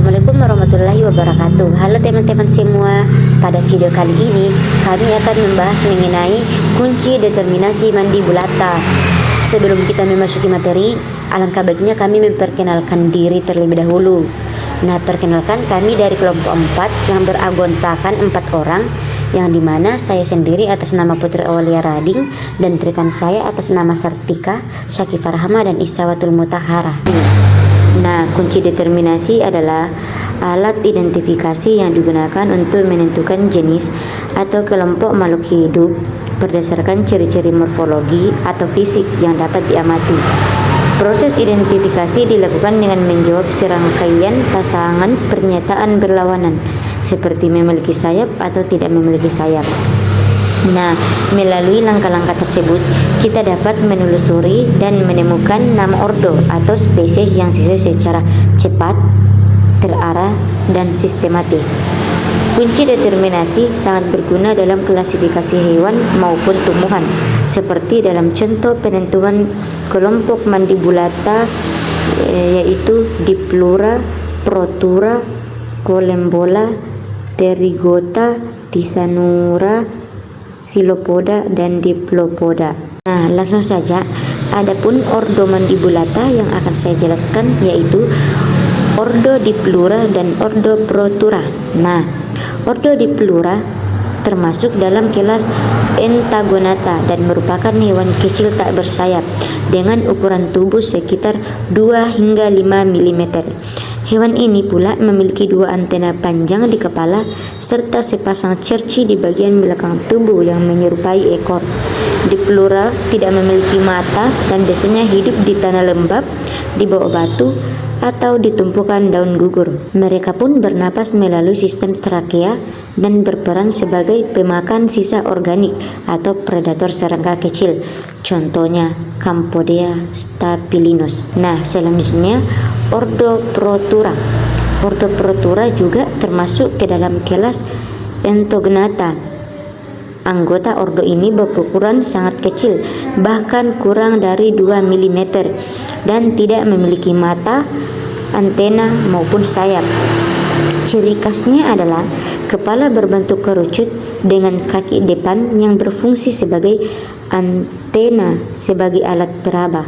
Assalamualaikum warahmatullahi wabarakatuh. Halo teman-teman semua. Pada video kali ini kami akan membahas mengenai kunci determinasi mandibulata. Sebelum kita memasuki materi, alangkah baiknya kami memperkenalkan diri terlebih dahulu. Nah, perkenalkan, kami dari kelompok 4 yang beranggotakan 4 orang, yang dimana saya sendiri atas nama Putri Aulia Rading dan rekan saya atas nama Sartika, Syakifah Rahma, dan Isawatul Mutahara. Nah, kunci determinasi adalah alat identifikasi yang digunakan untuk menentukan jenis atau kelompok makhluk hidup berdasarkan ciri-ciri morfologi atau fisik yang dapat diamati. Proses identifikasi dilakukan dengan menjawab serangkaian pasangan pernyataan berlawanan, seperti memiliki sayap atau tidak memiliki sayap. Nah, melalui langkah-langkah tersebut, kita dapat menelusuri dan menemukan nama ordo atau spesies yang sesuai secara cepat, terarah, dan sistematis. Kunci determinasi sangat berguna dalam klasifikasi hewan maupun tumbuhan, seperti dalam contoh penentuan kelompok mandibulata, yaitu Diplura, Protura, Colembola, Pterygota, Tisanura, Silopoda, dan Diplopoda. Nah, langsung saja. Adapun ordo mandibulata yang akan saya jelaskan yaitu ordo Diplura dan ordo Protura. Nah, ordo Diplura termasuk dalam kelas Entagonata dan merupakan hewan kecil tak bersayap dengan ukuran tubuh sekitar 2 hingga 5 mm. Hewan ini pula memiliki 2 antena panjang di kepala serta sepasang cerci di bagian belakang tubuh yang menyerupai ekor. Diplura tidak memiliki mata dan biasanya hidup di tanah lembab, di bawah batu, atau di tumpukan daun gugur. Mereka pun bernapas melalui sistem trakea dan berperan sebagai pemakan sisa organik atau predator serangga kecil, contohnya Campodea staphylinus. Nah, selanjutnya ordo Protura. Ordo Protura juga termasuk ke dalam kelas Entognata. Anggota ordo ini berukuran sangat kecil, bahkan kurang dari 2 mm, dan tidak memiliki mata, antena, maupun sayap. Ciri khasnya adalah kepala berbentuk kerucut dengan kaki depan yang berfungsi sebagai antena sebagai alat peraba.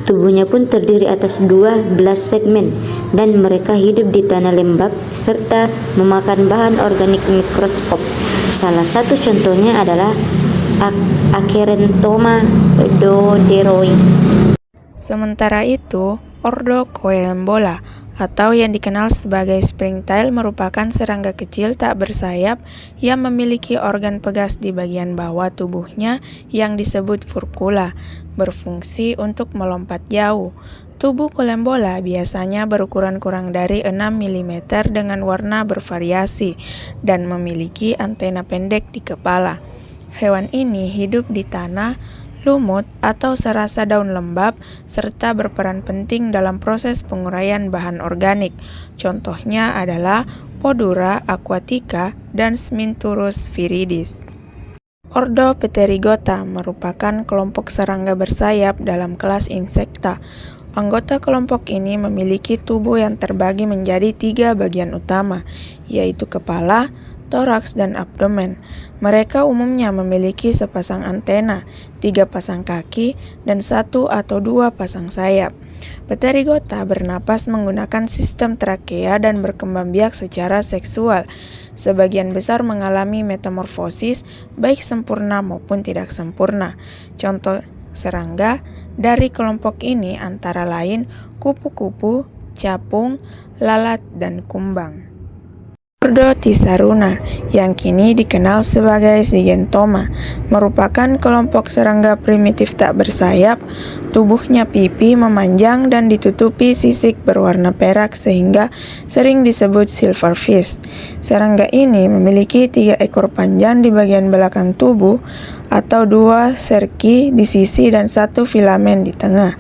Tubuhnya pun terdiri atas 12 segmen dan mereka hidup di tanah lembab serta memakan bahan organik mikroskop. Salah satu contohnya adalah Acherenthoma doderoi. Sementara itu, ordo Coelombola atau yang dikenal sebagai springtail merupakan serangga kecil tak bersayap yang memiliki organ pegas di bagian bawah tubuhnya yang disebut furcula, berfungsi untuk melompat jauh. Tubuh Coelombola biasanya berukuran kurang dari 6 mm dengan warna bervariasi dan memiliki antena pendek di kepala. Hewan ini hidup di tanah, lumut, atau serasa daun lembab, serta berperan penting dalam proses penguraian bahan organik. Contohnya adalah Podura aquatica dan Sminthurus viridis. Ordo Pterygota merupakan kelompok serangga bersayap dalam kelas Insecta. Anggota kelompok ini memiliki tubuh yang terbagi menjadi 3 bagian utama, yaitu kepala, toraks, dan abdomen. Mereka umumnya memiliki sepasang antena, 3 pasang kaki, dan 1 atau 2 pasang sayap. Pterygota bernapas menggunakan sistem trakea dan berkembang biak secara seksual. Sebagian besar mengalami metamorfosis, baik sempurna maupun tidak sempurna. Contoh serangga dari kelompok ini antara lain kupu-kupu, capung, lalat, dan kumbang. Ordo Tisaruna, yang kini dikenal sebagai Zygentoma, merupakan kelompok serangga primitif tak bersayap. Tubuhnya pipi, memanjang, dan ditutupi sisik berwarna perak sehingga sering disebut silverfish. Serangga ini memiliki 3 ekor panjang di bagian belakang tubuh atau 2 serki di sisi dan 1 filamen di tengah.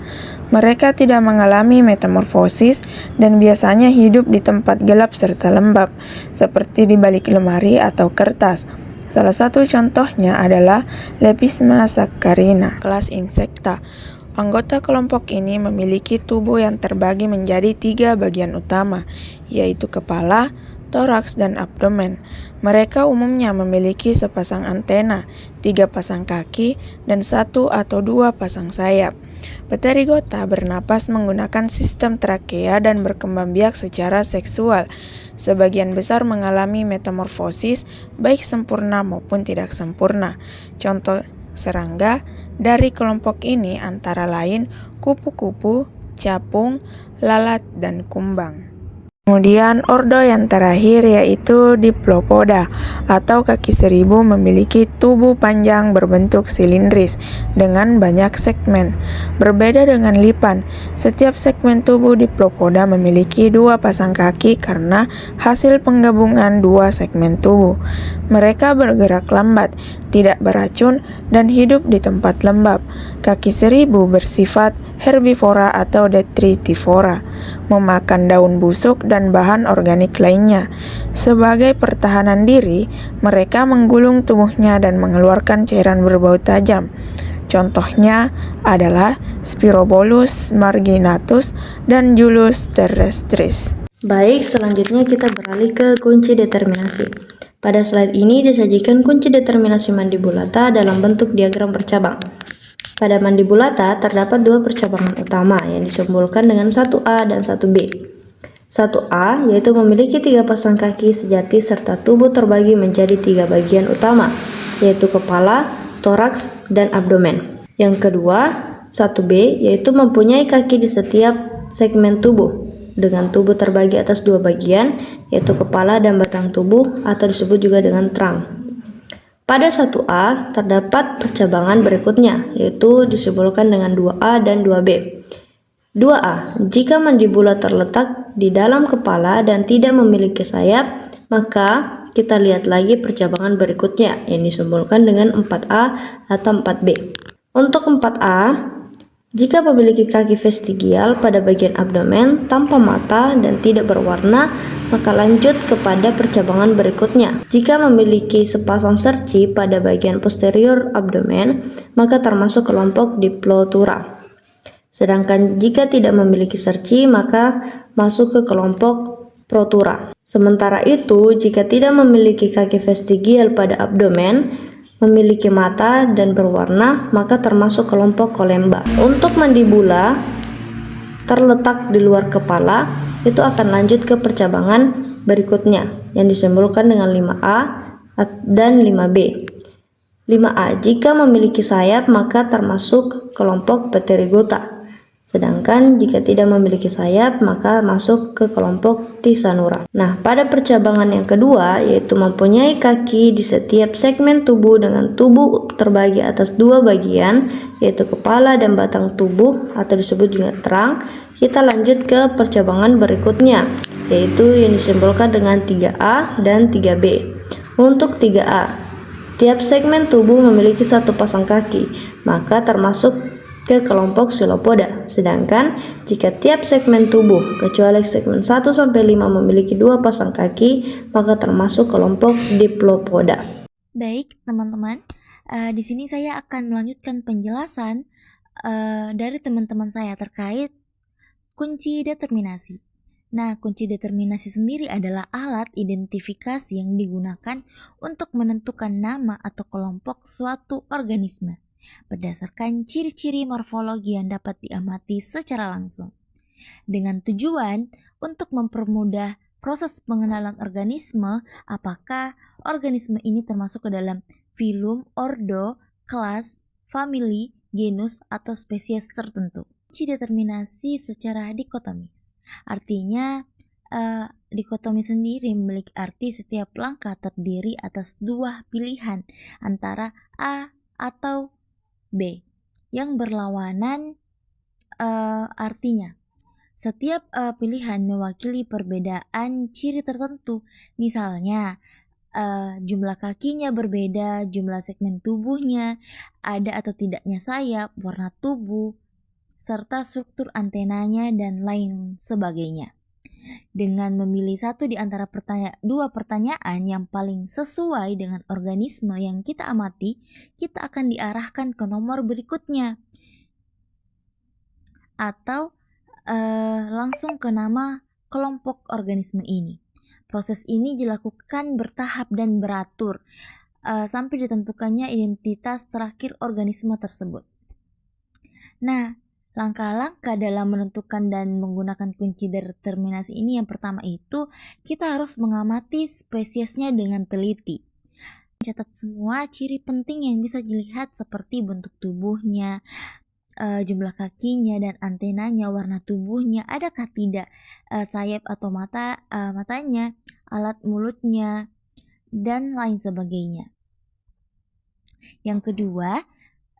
Mereka tidak mengalami metamorfosis dan biasanya hidup di tempat gelap serta lembab, seperti di balik lemari atau kertas. Salah satu contohnya adalah Lepisma saccharina, kelas Insecta. Anggota kelompok ini memiliki tubuh yang terbagi menjadi 3 bagian utama, yaitu kepala, toraks, dan abdomen. Mereka umumnya memiliki sepasang antena, 3 pasang kaki, dan 1 atau 2 pasang sayap. Pterygota bernapas menggunakan sistem trakea dan berkembang biak secara seksual. Sebagian besar mengalami metamorfosis, baik sempurna maupun tidak sempurna. Contoh serangga dari kelompok ini antara lain kupu-kupu, capung, lalat, dan kumbang. Kemudian ordo yang terakhir yaitu Diplopoda atau kaki seribu memiliki tubuh panjang berbentuk silindris dengan banyak segmen. Berbeda dengan lipan, setiap segmen tubuh Diplopoda memiliki 2 pasang kaki karena hasil penggabungan 2 segmen tubuh. Mereka bergerak lambat, tidak beracun, dan hidup di tempat lembab. Kaki seribu bersifat herbivora atau detritivora, memakan daun busuk dan bahan organik lainnya. Sebagai pertahanan diri, mereka menggulung tubuhnya dan mengeluarkan cairan berbau tajam. Contohnya adalah Spirobolus marginatus dan Julius terrestris. Baik, selanjutnya kita beralih ke kunci determinasi. Pada slide ini disajikan kunci determinasi mandibulata dalam bentuk diagram bercabang. Pada mandibulata terdapat 2 percabangan utama yang disimbolkan dengan 1A dan 1B. 1A yaitu memiliki 3 pasang kaki sejati serta tubuh terbagi menjadi 3 bagian utama, yaitu kepala, toraks, dan abdomen. Yang kedua, 1B yaitu mempunyai kaki di setiap segmen tubuh dengan tubuh terbagi atas 2 bagian, yaitu kepala dan batang tubuh atau disebut juga dengan trunk. Pada 1A terdapat percabangan berikutnya, yaitu disimbolkan dengan 2A dan 2B. 2A, jika mandibula terletak di dalam kepala dan tidak memiliki sayap, maka kita lihat lagi percabangan berikutnya yang disimbolkan dengan 4A atau 4B. Untuk 4A, jika memiliki kaki vestigial pada bagian abdomen tanpa mata dan tidak berwarna, maka lanjut kepada percabangan berikutnya. Jika memiliki sepasang serci pada bagian posterior abdomen, maka termasuk kelompok Diplotura. Sedangkan jika tidak memiliki serci, maka masuk ke kelompok Protura. Sementara itu, jika tidak memiliki kaki vestigial pada abdomen, memiliki mata dan berwarna, maka termasuk kelompok Colemba. Untuk mandibula terletak di luar kepala, itu akan lanjut ke percabangan berikutnya yang disimbolkan dengan 5A dan 5B. 5A, jika memiliki sayap maka termasuk kelompok Pterygota. Sedangkan jika tidak memiliki sayap maka masuk ke kelompok Tisanura. Nah, pada percabangan yang kedua yaitu mempunyai kaki di setiap segmen tubuh dengan tubuh terbagi atas 2 bagian, yaitu kepala dan batang tubuh atau disebut juga trunk. Kita lanjut ke percabangan berikutnya, yaitu yang disimbolkan dengan 3A dan 3B. Untuk 3A, tiap segmen tubuh memiliki 1 pasang kaki, maka termasuk ke kelompok Silopoda. Sedangkan jika tiap segmen tubuh kecuali segmen 1-5 memiliki 2 pasang kaki, maka termasuk kelompok Diplopoda. Baik, teman-teman. Di sini saya akan melanjutkan penjelasan dari teman-teman saya terkait kunci determinasi. Nah, kunci determinasi sendiri adalah alat identifikasi yang digunakan untuk menentukan nama atau kelompok suatu organisme berdasarkan ciri-ciri morfologi yang dapat diamati secara langsung, dengan tujuan untuk mempermudah proses pengenalan organisme, apakah organisme ini termasuk ke dalam filum, ordo, kelas, famili, genus, atau spesies tertentu. Kunci determinasi secara dikotomis, artinya dikotomi sendiri memiliki arti setiap langkah terdiri atas 2 pilihan antara A atau B yang berlawanan. Artinya setiap pilihan mewakili perbedaan ciri tertentu. Misalnya jumlah kakinya berbeda, jumlah segmen tubuhnya, ada atau tidaknya sayap, warna tubuh, serta struktur antenanya dan lain sebagainya. Dengan memilih satu di antara 2 pertanyaan yang paling sesuai dengan organisme yang kita amati, kita akan diarahkan ke nomor berikutnya. atau langsung ke nama kelompok organisme ini. Proses ini dilakukan bertahap dan beratur sampai ditentukannya identitas terakhir organisme tersebut. Nah, langkah-langkah dalam menentukan dan menggunakan kunci determinasi ini yang pertama itu kita harus mengamati spesiesnya dengan teliti. Mencatat semua ciri penting yang bisa dilihat seperti bentuk tubuhnya, jumlah kakinya dan antenanya, warna tubuhnya, adakah tidak sayap atau matanya, alat mulutnya, dan lain sebagainya. Yang kedua,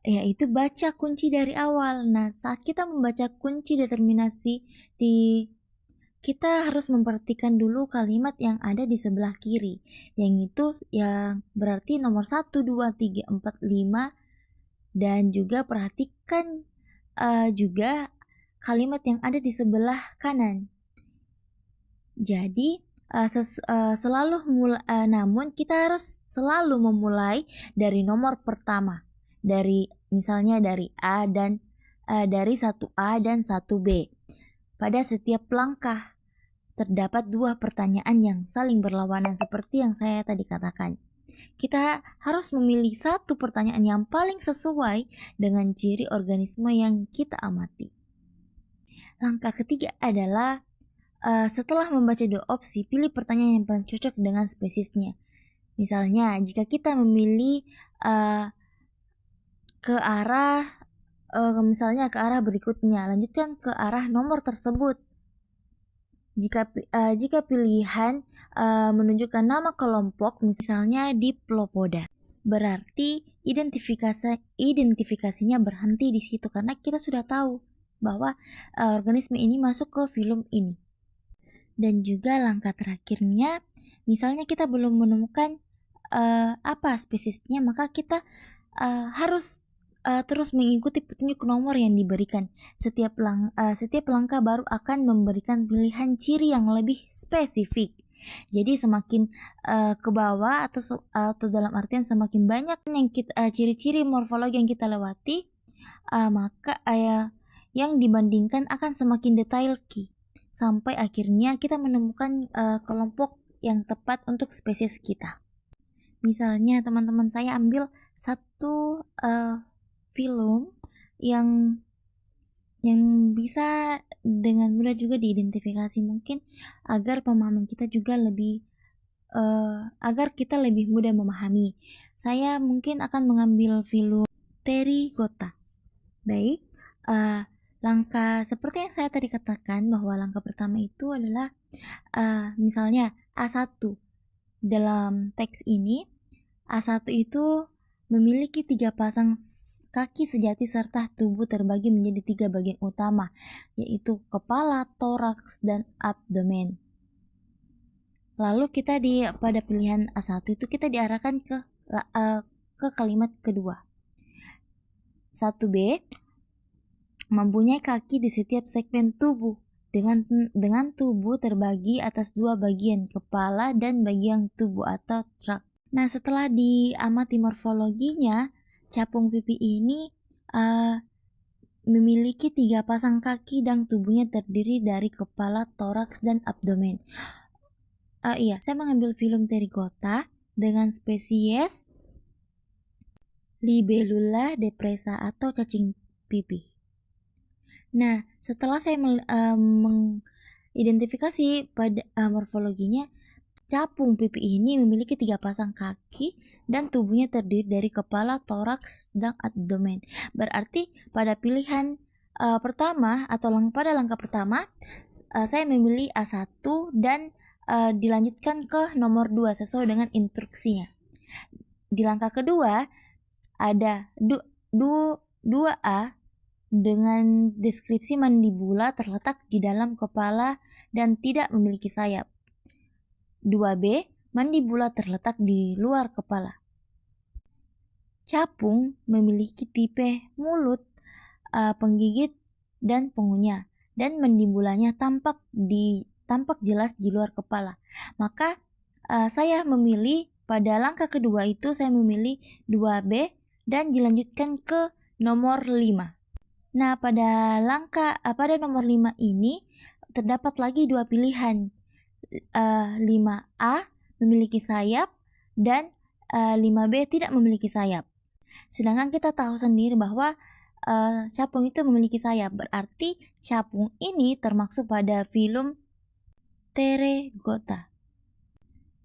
yaitu baca kunci dari awal. Nah, saat kita membaca kunci determinasi, kita harus memperhatikan dulu kalimat yang ada di sebelah kiri, yang itu yang berarti nomor 1, 2, 3, 4, 5, dan juga perhatikan juga kalimat yang ada di sebelah kanan. Jadi, namun kita harus selalu memulai dari nomor pertama, misalnya dari A dan dari 1A dan 1B. Pada setiap langkah terdapat dua pertanyaan yang saling berlawanan seperti yang saya tadi katakan. Kita harus memilih satu pertanyaan yang paling sesuai dengan ciri organisme yang kita amati. Langkah ketiga adalah setelah membaca dua opsi, pilih pertanyaan yang paling cocok dengan spesiesnya. Misalnya, jika kita memilih ke arah berikutnya, lanjutkan ke arah nomor tersebut. Jika pilihan menunjukkan nama kelompok, misalnya Diplopoda, berarti identifikasinya berhenti di situ karena kita sudah tahu bahwa organisme ini masuk ke filum ini. Dan juga langkah terakhirnya, misalnya kita belum menemukan apa spesiesnya, maka kita harus terus mengikuti petunjuk nomor yang diberikan. Setiap langkah baru akan memberikan pilihan ciri yang lebih spesifik. Jadi semakin ke bawah atau dalam artian semakin banyak yang ciri-ciri morfologi yang kita lewati, maka yang dibandingkan akan semakin detail sampai akhirnya kita menemukan kelompok yang tepat untuk spesies kita. Misalnya teman-teman saya ambil satu filum yang bisa dengan mudah juga diidentifikasi, mungkin agar pemahaman kita juga agar kita lebih mudah memahami. Saya mungkin akan mengambil filum Pterygota. Baik, langkah seperti yang saya tadi katakan bahwa langkah pertama itu adalah misalnya A1. Dalam teks ini A1 itu memiliki 3 pasang kaki sejati serta tubuh terbagi menjadi 3 bagian utama, yaitu kepala, toraks, dan abdomen. Lalu kita pada pilihan A1 itu kita diarahkan ke kalimat kedua. 1B mempunyai kaki di setiap segmen tubuh dengan tubuh terbagi atas 2 bagian, kepala dan bagian tubuh atau trakt. Nah, setelah diamati morfologinya, capung pipi ini memiliki 3 pasang kaki dan tubuhnya terdiri dari kepala, toraks, dan abdomen. Saya mengambil filum Pterygota dengan spesies Libellula depressa atau cacing pipi. Nah, setelah saya mengidentifikasi pada morfologinya, capung pipi ini memiliki 3 pasang kaki dan tubuhnya terdiri dari kepala, toraks, dan abdomen. Berarti pada pilihan pertama atau pada langkah pertama, saya memilih A1 dan dilanjutkan ke nomor 2 sesuai dengan instruksinya. Di langkah kedua ada 2A dengan deskripsi mandibula terletak di dalam kepala dan tidak memiliki sayap. 2B, mandibula terletak di luar kepala. Capung memiliki tipe mulut, penggigit, dan pengunyah, dan mandibulanya tampak jelas di luar kepala. Maka saya memilih pada langkah kedua itu saya memilih 2B dan dilanjutkan ke nomor 5. Nah, pada nomor 5 ini terdapat lagi dua pilihan. 5A memiliki sayap dan 5B tidak memiliki sayap. Sedangkan kita tahu sendiri bahwa capung itu memiliki sayap, berarti capung ini termasuk pada filum Pteregota.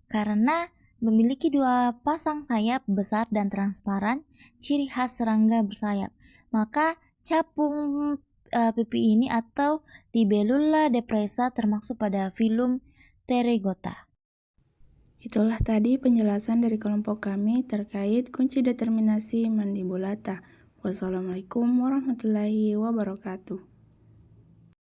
Karena memiliki dua pasang sayap besar dan transparan, ciri khas serangga bersayap, maka capung pipi ini atau Libellula depressa termasuk pada filum Pteregota. Itulah tadi penjelasan dari kelompok kami terkait kunci determinasi mandibulata. Wassalamualaikum warahmatullahi wabarakatuh.